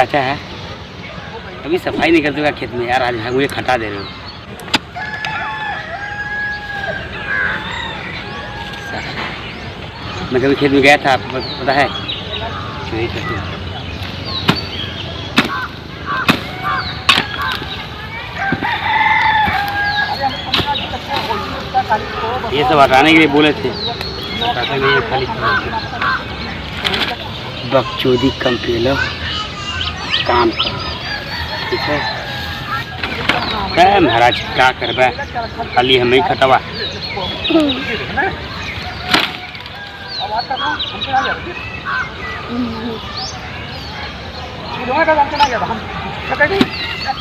चाचा है, अभी सफाई नहीं करते खेत में यार। आज मुझे खटा दे रहे हो। मैं कभी खेत में गया था, आपको पता है? नहीं करते। ये सब हटाने के लिए बोले थे, हटाते नहीं है, खाली बकचोदी कम पी लो, काम करो, ठीक है? क्या महाराज क्या करबे, खाली हमें ही खटवा।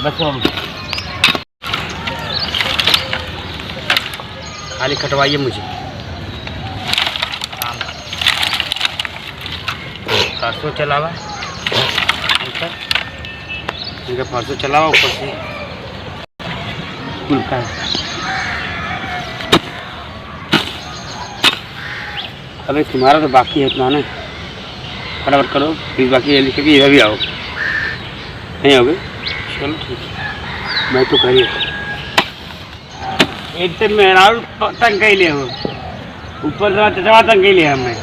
बस खाली खटवाइए मुझे। परसों चलावा इनका, परसों चलावा ऊपर से उल्टा। अबे तुम्हारा तो बाकी है इतना ना, फटाफट करो फिर बाकी है, लिखे कि इधर भी आओ। नहीं आओगे? चलो ठीक है, मैं तो करी एक तो मेरा तंग ही ले हो, ऊपर से चचा तंग ही ले हमें।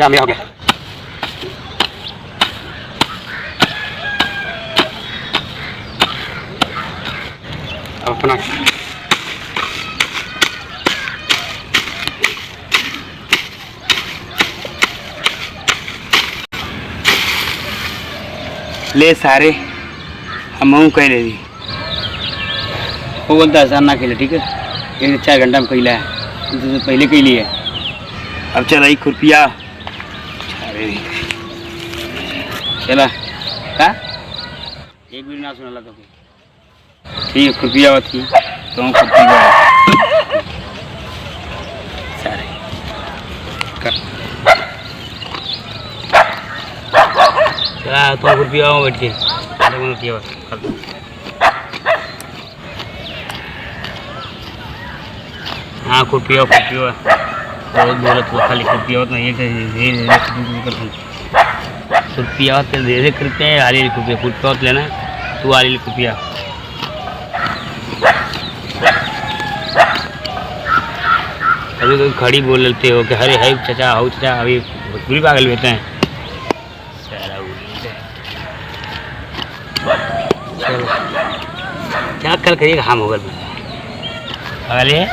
हो गया अब अपना ले सारे हम कह ले दी वो बोलता आसान ना खेले, ठीक है? 1-4 घंटा में कहला है, तो पहले कह लिए। अब चल आई खुरपिया चला का एक भी ना सुना तो ठीक है। खुरपिया थी तो सारे चला तो खुरपिया बैठ के हाँ खुरपिया बहुत बोलत हुआ, खाली खुरपिया नहीं खुरपिया धीरे करते हैं। आली खुरपिया खुरपिया लेना तू आली खुरपिया अभी कोई खड़ी बोल लेते हो कि अरे है चाचा हो चाचा, अभी भोजपुरी पागल लेते हैं। चलो क्या कल करिएगा हम होगा अगले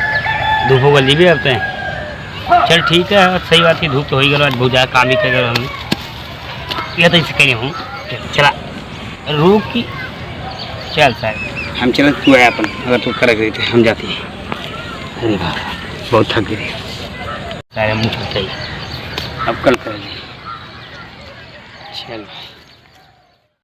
धूप होगा ली भी आते हैं। चल ठीक है, सही बात है, धूप तो हो ही गया, आज बहुत ज़्यादा काम ही कर हमने यह तो इसे कहीं हूँ। चला रूप की चल साहब हम चल तू आया अपन, अगर तू कर गई थे हम जाती हैं। अरे वाह बहुत थक गए सारे मुँह चाहिए, अब कल करेंगे। चल